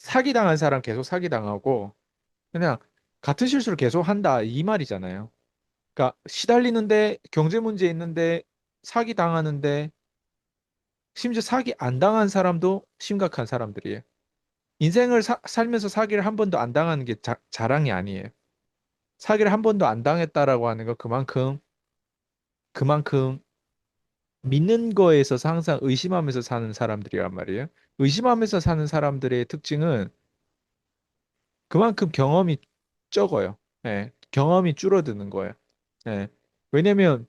사기당한 사람 계속 사기당하고 그냥 같은 실수를 계속 한다 이 말이잖아요. 그러니까 시달리는데 경제 문제 있는데 사기당하는데 심지어 사기 안 당한 사람도 심각한 사람들이에요. 인생을 살면서 사기를 한 번도 안 당하는 게 자랑이 아니에요. 사기를 한 번도 안 당했다라고 하는 건 그만큼 믿는 거에 있어서 항상 의심하면서 사는 사람들이란 말이에요. 의심하면서 사는 사람들의 특징은 그만큼 경험이 적어요. 예, 경험이 줄어드는 거예요. 예, 왜냐면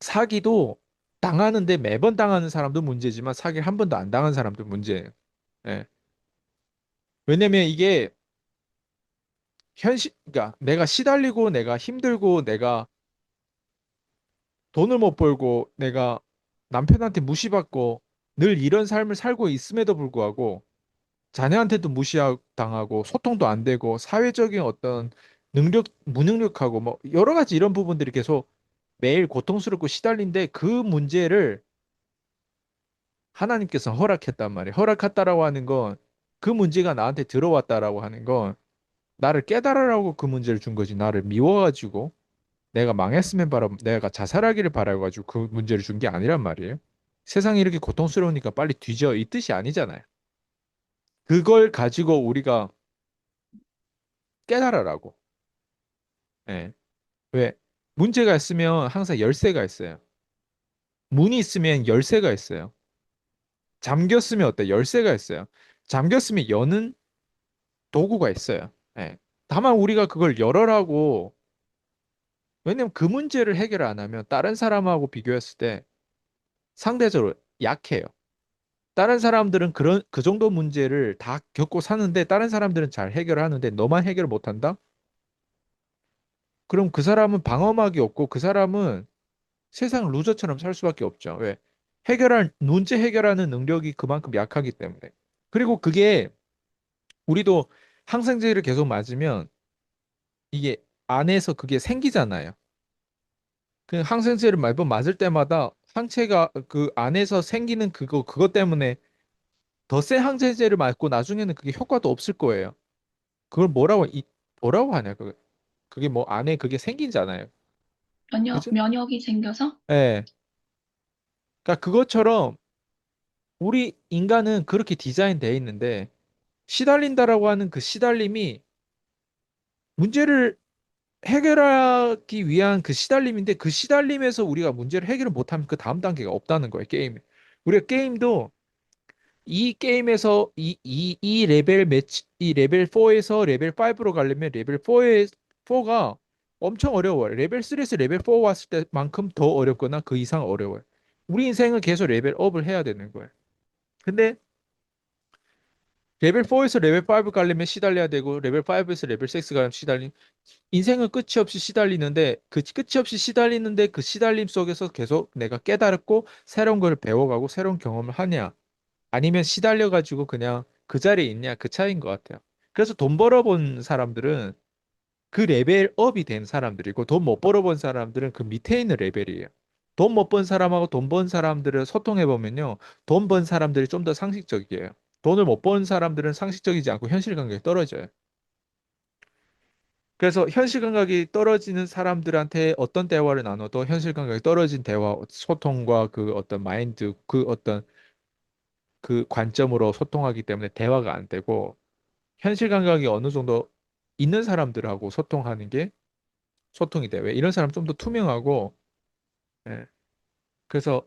사기도 당하는데 매번 당하는 사람도 문제지만 사기를 한 번도 안 당한 사람도 문제예요. 예, 왜냐면 이게 그러니까 내가 시달리고 내가 힘들고 내가 돈을 못 벌고 내가 남편한테 무시받고 늘 이런 삶을 살고 있음에도 불구하고 자녀한테도 무시당하고 소통도 안 되고 사회적인 어떤 무능력하고 뭐 여러 가지 이런 부분들이 계속 매일 고통스럽고 시달린데 그 문제를 하나님께서 허락했단 말이에요. 허락했다라고 하는 건 그 문제가 나한테 들어왔다라고 하는 건 나를 깨달으라고 그 문제를 준 거지. 나를 미워가지고 내가 망했으면 바라 내가 자살하기를 바라가지고 그 문제를 준 게 아니란 말이에요. 세상이 이렇게 고통스러우니까 빨리 뒤져 이 뜻이 아니잖아요. 그걸 가지고 우리가 깨달으라고. 예. 왜? 문제가 있으면 항상 열쇠가 있어요. 문이 있으면 열쇠가 있어요. 잠겼으면 어때? 열쇠가 있어요. 잠겼으면 여는 도구가 있어요. 예. 다만 우리가 그걸 열어라고 왜냐면 그 문제를 해결 안 하면 다른 사람하고 비교했을 때 상대적으로 약해요. 다른 사람들은 그 정도 문제를 다 겪고 사는데 다른 사람들은 잘 해결하는데 너만 해결 못 한다? 그럼 그 사람은 방어막이 없고 그 사람은 세상 루저처럼 살 수밖에 없죠. 왜? 문제 해결하는 능력이 그만큼 약하기 때문에. 그리고 그게 우리도 항생제를 계속 맞으면 이게 안에서 그게 생기잖아요. 그 항생제를 매번 맞을 때마다 항체가 그 안에서 생기는 그것 때문에 더 센 항생제를 맞고 나중에는 그게 효과도 없을 거예요. 그걸 뭐라고 하냐? 그게 뭐 안에 그게 생긴잖아요. 그죠? 면역이 생겨서? 예. 그러니까 그것처럼 우리 인간은 그렇게 디자인되어 있는데 시달린다라고 하는 그 시달림이 문제를 해결하기 위한 그 시달림인데 그 시달림에서 우리가 문제를 해결을 못하면 그 다음 단계가 없다는 거예요, 게임에. 우리가 게임도 이 게임에서 이 레벨 4에서 레벨 5로 가려면 레벨 4가 엄청 어려워요. 레벨 3에서 레벨 4 왔을 때만큼 더 어렵거나 그 이상 어려워요. 우리 인생은 계속 레벨 업을 해야 되는 거예요. 근데 레벨 4에서 레벨 5 가려면 시달려야 되고 레벨 5에서 레벨 6 가려면 인생은 끝이 없이 시달리는데 그 끝이 없이 시달리는데 그 시달림 속에서 계속 내가 깨달았고 새로운 걸 배워가고 새로운 경험을 하냐 아니면 시달려가지고 그냥 그 자리에 있냐 그 차이인 것 같아요. 그래서 돈 벌어본 사람들은 그 레벨업이 된 사람들이고 돈 못 벌어본 사람들은 그 밑에 있는 레벨이에요. 돈 못 번 사람하고 돈 번 사람들을 소통해 보면요. 돈 번 사람들이 좀 더 상식적이에요. 돈을 못 번 사람들은 상식적이지 않고 현실 감각이 떨어져요. 그래서 현실 감각이 떨어지는 사람들한테 어떤 대화를 나눠도 현실 감각이 떨어진 대화, 소통과 그 어떤 마인드, 그 어떤 그 관점으로 소통하기 때문에 대화가 안 되고 현실 감각이 어느 정도 있는 사람들하고 소통하는 게 소통이 돼. 왜? 이런 사람 좀 더 투명하고, 예. 그래서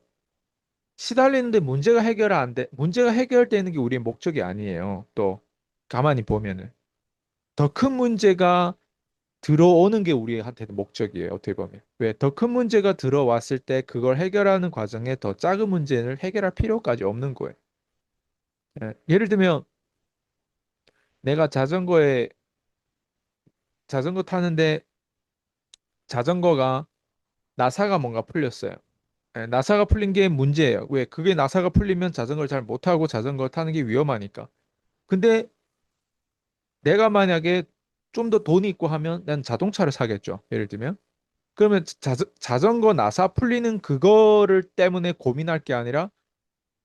시달리는데 문제가 해결되는 게 우리의 목적이 아니에요. 또 가만히 보면은 더 큰 문제가 들어오는 게 우리한테는 목적이에요. 어떻게 보면. 왜? 더 큰 문제가 들어왔을 때 그걸 해결하는 과정에 더 작은 문제를 해결할 필요까지 없는 거예요. 예. 예를 들면 내가 자전거 타는데 자전거가 나사가 뭔가 풀렸어요. 예, 나사가 풀린 게 문제예요. 왜? 그게 나사가 풀리면 자전거를 잘 못하고 자전거를 타는 게 위험하니까. 근데 내가 만약에 좀 더 돈이 있고 하면 난 자동차를 사겠죠. 예를 들면. 그러면 자전거 나사 풀리는 그거를 때문에 고민할 게 아니라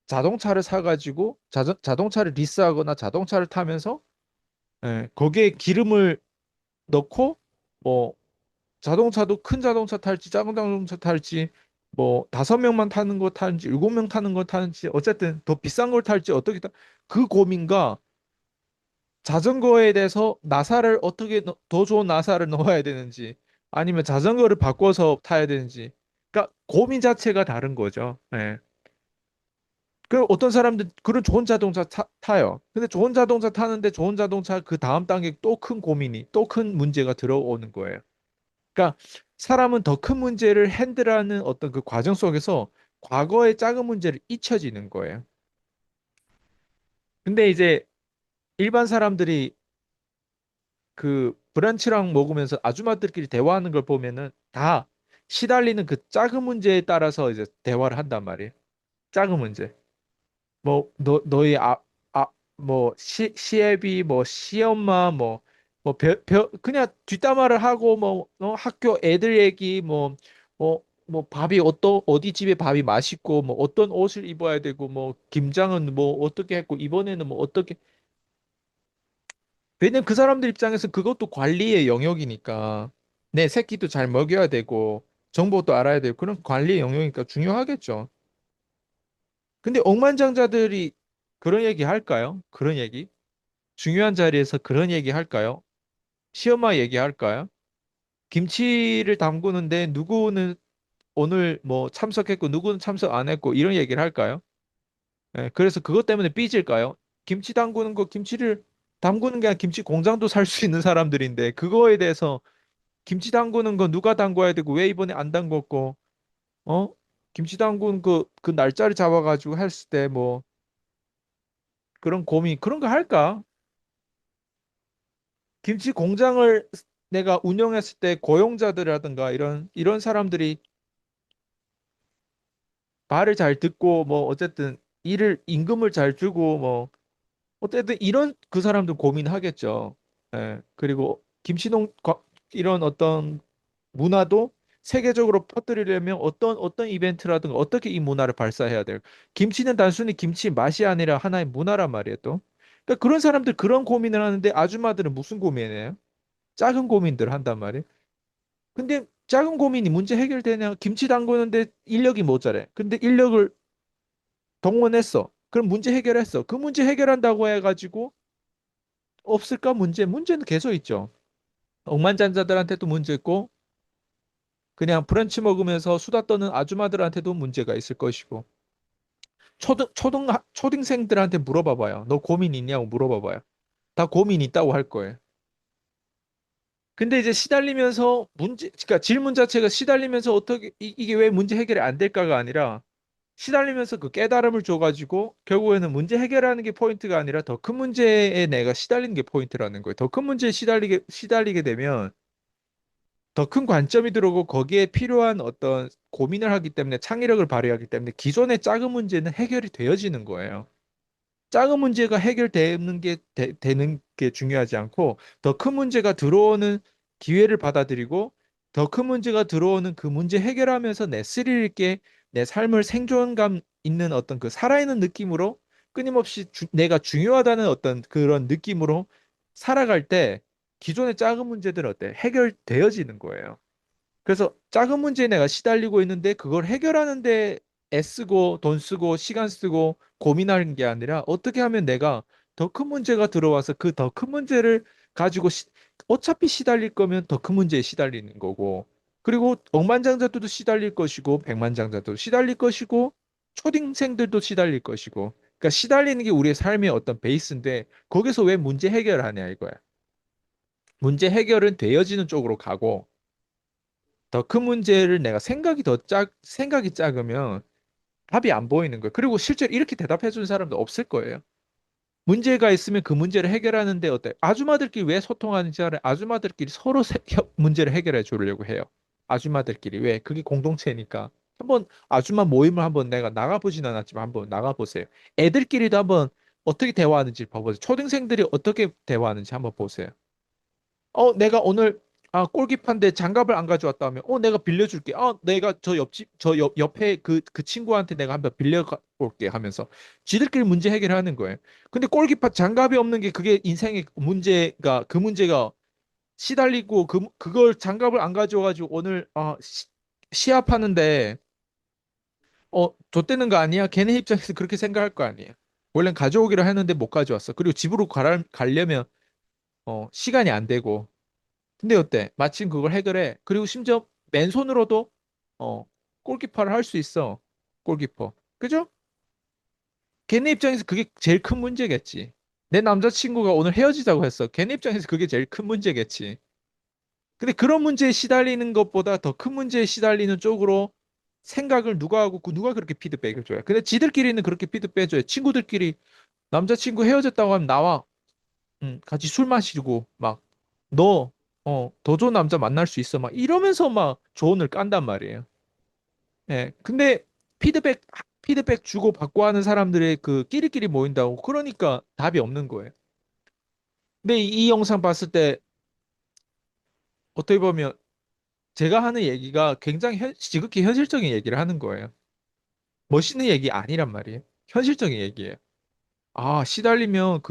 자동차를 사가지고 자동차를 리스하거나 자동차를 타면서 예, 거기에 기름을 넣고 뭐 자동차도 큰 자동차 탈지 작은 자동차 탈지 뭐 5명만 타는 거 타는지 7명 타는 거 타는지 어쨌든 더 비싼 걸 탈지 어떻게 그 고민과 자전거에 대해서 나사를 어떻게 더 좋은 나사를 넣어야 되는지 아니면 자전거를 바꿔서 타야 되는지 그러니까 고민 자체가 다른 거죠. 예. 그 어떤 사람들 그런 좋은 자동차 타요. 근데 좋은 자동차 타는데 좋은 자동차 그 다음 단계 또 큰 고민이 또 큰 문제가 들어오는 거예요. 그러니까 사람은 더 큰 문제를 핸들하는 어떤 그 과정 속에서 과거의 작은 문제를 잊혀지는 거예요. 근데 이제 일반 사람들이 그 브런치랑 먹으면서 아줌마들끼리 대화하는 걸 보면은 다 시달리는 그 작은 문제에 따라서 이제 대화를 한단 말이에요. 작은 문제. 뭐 너희 뭐 시애비 뭐 시엄마 그냥 뒷담화를 하고 뭐 학교 애들 얘기 뭐 밥이 어디 집에 밥이 맛있고 뭐 어떤 옷을 입어야 되고 뭐 김장은 뭐 어떻게 했고 이번에는 뭐 어떻게 왜냐면 그 사람들 입장에서 그것도 관리의 영역이니까 내 새끼도 잘 먹여야 되고 정보도 알아야 되고 그런 관리의 영역이니까 중요하겠죠. 근데 억만장자들이 그런 얘기 할까요? 그런 얘기? 중요한 자리에서 그런 얘기 할까요? 시엄마 얘기 할까요? 김치를 담그는데 누구는 오늘 뭐 참석했고 누구는 참석 안 했고 이런 얘기를 할까요? 예, 그래서 그것 때문에 삐질까요? 김치 담그는 거 김치를 담그는 게 아니라 김치 공장도 살 수 있는 사람들인데 그거에 대해서 김치 담그는 거 누가 담궈야 되고 왜 이번에 안 담궜고 어? 김치 담그는 그 날짜를 잡아가지고 했을 때 뭐 그런 고민 그런 거 할까? 김치 공장을 내가 운영했을 때 고용자들이라든가 이런 사람들이 말을 잘 듣고 뭐 어쨌든 일을 임금을 잘 주고 뭐 어쨌든 이런 그 사람도 고민하겠죠. 예. 그리고 이런 어떤 문화도 세계적으로 퍼뜨리려면 어떤 이벤트라든가 어떻게 이 문화를 발사해야 될. 김치는 단순히 김치 맛이 아니라 하나의 문화란 말이에요, 또. 그러니까 그런 사람들 그런 고민을 하는데 아줌마들은 무슨 고민이에요? 작은 고민들 한단 말이에요. 근데 작은 고민이 문제 해결되냐? 김치 담그는데 인력이 모자래. 근데 인력을 동원했어. 그럼 문제 해결했어. 그 문제 해결한다고 해가지고 없을까 문제? 문제는 계속 있죠. 억만장자들한테도 문제 있고 그냥 브런치 먹으면서 수다 떠는 아줌마들한테도 문제가 있을 것이고 초등생들한테 물어봐봐요. 너 고민 있냐고 물어봐봐요. 다 고민 있다고 할 거예요. 근데 이제 시달리면서 그러니까 질문 자체가 시달리면서 어떻게 이게 왜 문제 해결이 안 될까가 아니라 시달리면서 그 깨달음을 줘가지고 결국에는 문제 해결하는 게 포인트가 아니라 더 큰 문제에 내가 시달리는 게 포인트라는 거예요. 더 큰 문제에 시달리게 되면 더 큰 관점이 들어오고 거기에 필요한 어떤 고민을 하기 때문에 창의력을 발휘하기 때문에 기존의 작은 문제는 해결이 되어지는 거예요. 작은 문제가 해결되는 되는 게 중요하지 않고 더 큰 문제가 들어오는 기회를 받아들이고 더 큰 문제가 들어오는 그 문제 해결하면서 내 스릴 있게 내 삶을 생존감 있는 어떤 그 살아있는 느낌으로 끊임없이 내가 중요하다는 어떤 그런 느낌으로 살아갈 때 기존의 작은 문제들은 어때? 해결되어지는 거예요. 그래서 작은 문제에 내가 시달리고 있는데 그걸 해결하는데 애쓰고 돈 쓰고 시간 쓰고 고민하는 게 아니라 어떻게 하면 내가 더 큰 문제가 들어와서 그 더 큰 문제를 가지고 어차피 시달릴 거면 더 큰 문제에 시달리는 거고 그리고 억만장자들도 시달릴 것이고 백만장자도 시달릴 것이고 초딩생들도 시달릴 것이고 그러니까 시달리는 게 우리의 삶의 어떤 베이스인데 거기서 왜 문제 해결하냐 이거야. 문제 해결은 되어지는 쪽으로 가고 더 큰 문제를 내가 생각이 작으면 답이 안 보이는 거예요. 그리고 실제로 이렇게 대답해 주는 사람도 없을 거예요. 문제가 있으면 그 문제를 해결하는데 어때? 아줌마들끼리 왜 소통하는지 알아요? 아줌마들끼리 서로 문제를 해결해 주려고 해요. 아줌마들끼리. 왜? 그게 공동체니까. 한번 아줌마 모임을 한번 내가 나가보진 않았지만 한번 나가보세요. 애들끼리도 한번 어떻게 대화하는지 봐보세요. 초등생들이 어떻게 대화하는지 한번 보세요. 내가 오늘 아, 골키퍼인데 장갑을 안 가져왔다 하면, 내가 빌려줄게. 내가 저 옆집, 옆에 그 친구한테 내가 한번 빌려올게 하면서 지들끼리 문제 해결하는 거예요. 근데 골키퍼 장갑이 없는 게 그게 인생의 문제가, 그 문제가 시달리고 그걸 장갑을 안 가져와가지고 오늘, 시합하는데, 좆되는 거 아니야? 걔네 입장에서 그렇게 생각할 거 아니에요. 원래는 가져오기로 했는데 못 가져왔어. 그리고 집으로 가려면, 시간이 안 되고. 근데 어때? 마침 그걸 해결해. 그리고 심지어 맨손으로도 어 골키퍼를 할 수 있어. 골키퍼. 그죠? 걔네 입장에서 그게 제일 큰 문제겠지. 내 남자친구가 오늘 헤어지자고 했어. 걔네 입장에서 그게 제일 큰 문제겠지. 근데 그런 문제에 시달리는 것보다 더 큰 문제에 시달리는 쪽으로 생각을 누가 하고 누가 그렇게 피드백을 줘요. 근데 지들끼리는 그렇게 피드백 줘요. 친구들끼리 남자친구 헤어졌다고 하면 나와. 같이 술 마시고 막 너, 더 좋은 남자 만날 수 있어. 막 이러면서 막 조언을 깐단 말이에요. 예. 근데 피드백 주고 받고 하는 사람들의 그 끼리끼리 모인다고 그러니까 답이 없는 거예요. 근데 이 영상 봤을 때 어떻게 보면 제가 하는 얘기가 굉장히 지극히 현실적인 얘기를 하는 거예요. 멋있는 얘기 아니란 말이에요. 현실적인 얘기예요. 시달리면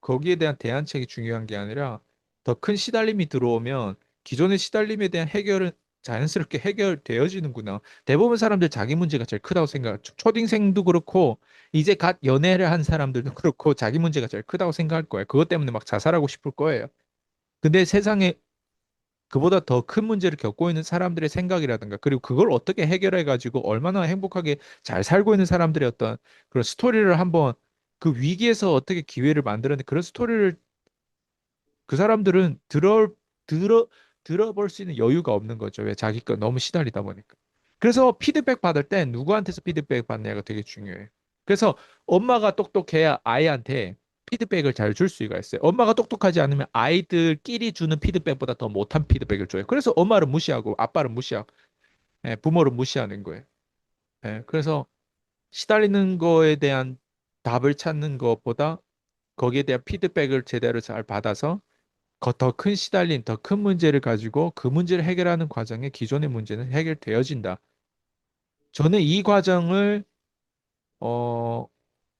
거기에 대한 대안책이 중요한 게 아니라 더 큰 시달림이 들어오면 기존의 시달림에 대한 해결은 자연스럽게 해결되어지는구나. 대부분 사람들 자기 문제가 제일 크다고 생각, 초딩생도 그렇고, 이제 갓 연애를 한 사람들도 그렇고, 자기 문제가 제일 크다고 생각할 거예요. 그것 때문에 막 자살하고 싶을 거예요. 근데 세상에 그보다 더 큰 문제를 겪고 있는 사람들의 생각이라든가, 그리고 그걸 어떻게 해결해가지고 얼마나 행복하게 잘 살고 있는 사람들의 어떤 그런 스토리를 한번 그 위기에서 어떻게 기회를 만들었는데 그런 스토리를 그 사람들은 들어, 들어볼 수 있는 여유가 없는 거죠. 왜 자기 거 너무 시달리다 보니까. 그래서 피드백 받을 때 누구한테서 피드백 받냐가 되게 중요해요. 그래서 엄마가 똑똑해야 아이한테 피드백을 잘 줄 수가 있어요. 엄마가 똑똑하지 않으면 아이들끼리 주는 피드백보다 더 못한 피드백을 줘요. 그래서 엄마를 무시하고 아빠를 무시하고 부모를 무시하는 거예요. 그래서 시달리는 거에 대한 답을 찾는 것보다 거기에 대한 피드백을 제대로 잘 받아서 더 큰 시달림, 더 큰 문제를 가지고 그 문제를 해결하는 과정에 기존의 문제는 해결되어진다. 저는 이 과정을 어,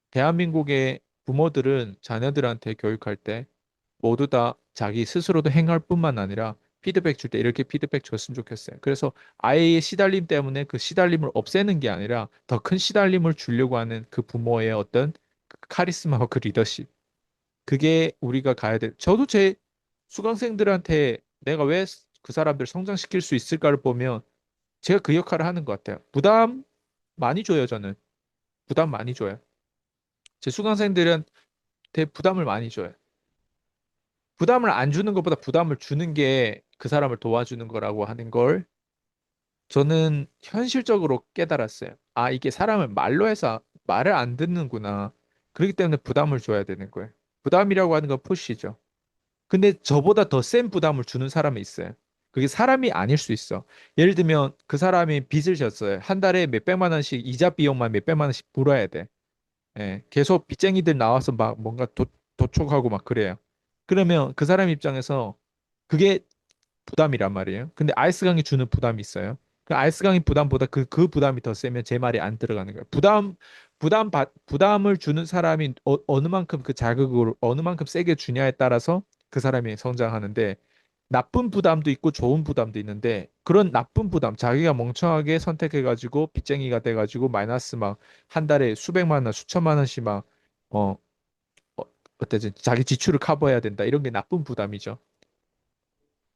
대한민국의 부모들은 자녀들한테 교육할 때 모두 다 자기 스스로도 행할 뿐만 아니라 피드백 줄 때 이렇게 피드백 줬으면 좋겠어요. 그래서 아이의 시달림 때문에 그 시달림을 없애는 게 아니라 더 큰 시달림을 주려고 하는 그 부모의 어떤 그 카리스마와 그 리더십. 그게 우리가 가야 돼. 저도 제 수강생들한테 내가 왜 그 사람들 성장시킬 수 있을까를 보면 제가 그 역할을 하는 것 같아요. 부담 많이 줘요, 저는. 부담 많이 줘요. 제 수강생들한테 부담을 많이 줘요. 부담을 안 주는 것보다 부담을 주는 게 그 사람을 도와주는 거라고 하는 걸 저는 현실적으로 깨달았어요. 이게 사람을 말로 해서 말을 안 듣는구나. 그렇기 때문에 부담을 줘야 되는 거예요. 부담이라고 하는 건 푸시죠. 근데 저보다 더 센 부담을 주는 사람이 있어요. 그게 사람이 아닐 수 있어. 예를 들면 그 사람이 빚을 졌어요. 한 달에 몇백만 원씩 이자 비용만 몇백만 원씩 물어야 돼. 계속 빚쟁이들 나와서 막 뭔가 도촉하고 막 그래요. 그러면 그 사람 입장에서 그게 부담이란 말이에요. 근데 아이스강이 주는 부담이 있어요. 그 아이스강이 부담보다 그 부담이 더 세면 제 말이 안 들어가는 거예요. 부담을 주는 사람이 어느 만큼 그 자극을 어느 만큼 세게 주냐에 따라서 그 사람이 성장하는데 나쁜 부담도 있고 좋은 부담도 있는데 그런 나쁜 부담, 자기가 멍청하게 선택해가지고 빚쟁이가 돼가지고 마이너스 막 한 달에 수백만 원, 수천만 원씩 막 어, 어때지 자기 지출을 커버해야 된다. 이런 게 나쁜 부담이죠.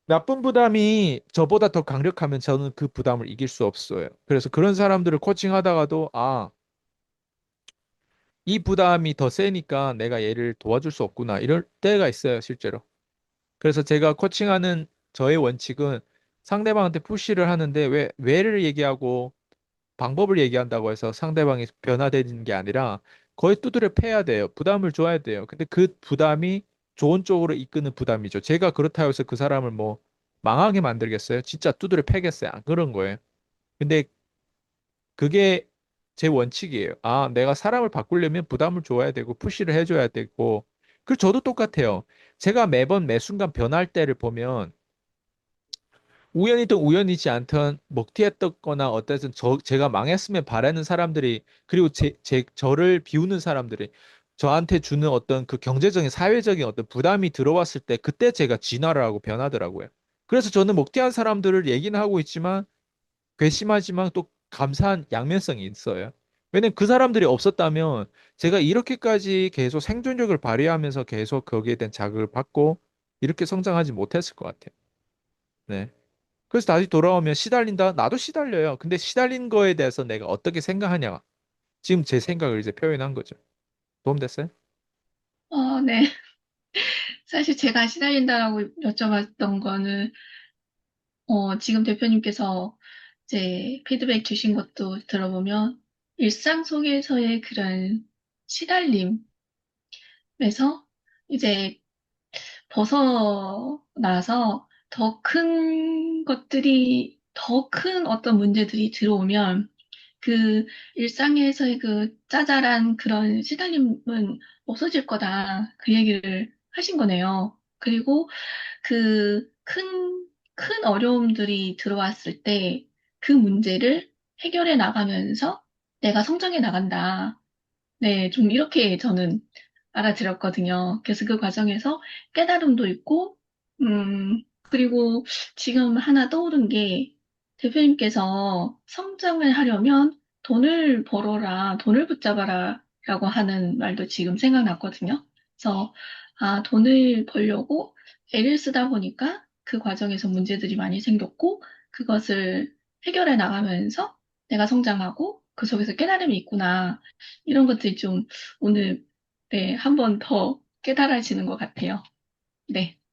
나쁜 부담이 저보다 더 강력하면 저는 그 부담을 이길 수 없어요. 그래서 그런 사람들을 코칭하다가도 이 부담이 더 세니까 내가 얘를 도와줄 수 없구나. 이럴 때가 있어요, 실제로. 그래서 제가 코칭하는 저의 원칙은 상대방한테 푸시를 하는데 왜를 얘기하고 방법을 얘기한다고 해서 상대방이 변화되는 게 아니라 거의 두드려 패야 돼요. 부담을 줘야 돼요. 근데 그 부담이 좋은 쪽으로 이끄는 부담이죠. 제가 그렇다고 해서 그 사람을 뭐 망하게 만들겠어요? 진짜 두드려 패겠어요? 안 그런 거예요. 근데 그게 제 원칙이에요. 내가 사람을 바꾸려면 부담을 줘야 되고 푸시를 해줘야 되고 그 저도 똑같아요. 제가 매번 매 순간 변할 때를 보면 우연이든 우연이지 않든 먹튀했거나 어쨌든 제가 망했으면 바라는 사람들이 그리고 저를 비우는 사람들이 저한테 주는 어떤 그 경제적인 사회적인 어떤 부담이 들어왔을 때 그때 제가 진화를 하고 변하더라고요. 그래서 저는 먹튀한 사람들을 얘기는 하고 있지만 괘씸하지만 또 감사한 양면성이 있어요. 왜냐면 그 사람들이 없었다면 제가 이렇게까지 계속 생존력을 발휘하면서 계속 거기에 대한 자극을 받고 이렇게 성장하지 못했을 것 같아요. 네. 그래서 다시 돌아오면 시달린다? 나도 시달려요. 근데 시달린 거에 대해서 내가 어떻게 생각하냐. 지금 제 생각을 이제 표현한 거죠. 도움됐어요? 네. 사실 제가 시달린다라고 여쭤봤던 거는, 지금 대표님께서 이제 피드백 주신 것도 들어보면, 일상 속에서의 그런 시달림에서 이제 벗어나서 더 큰 어떤 문제들이 들어오면 그 일상에서의 그 짜잘한 그런 시달림은 없어질 거다. 그 얘기를 하신 거네요. 그리고 그 큰 어려움들이 들어왔을 때 그 문제를 해결해 나가면서 내가 성장해 나간다. 네, 좀 이렇게 저는 알아들었거든요. 그래서 그 과정에서 깨달음도 있고, 그리고 지금 하나 떠오른 게 대표님께서 성장을 하려면 돈을 벌어라, 돈을 붙잡아라 라고 하는 말도 지금 생각났거든요. 그래서, 돈을 벌려고 애를 쓰다 보니까 그 과정에서 문제들이 많이 생겼고, 그것을 해결해 나가면서 내가 성장하고 그 속에서 깨달음이 있구나. 이런 것들이 좀 오늘, 네, 한 번 더 깨달아지는 것 같아요. 네.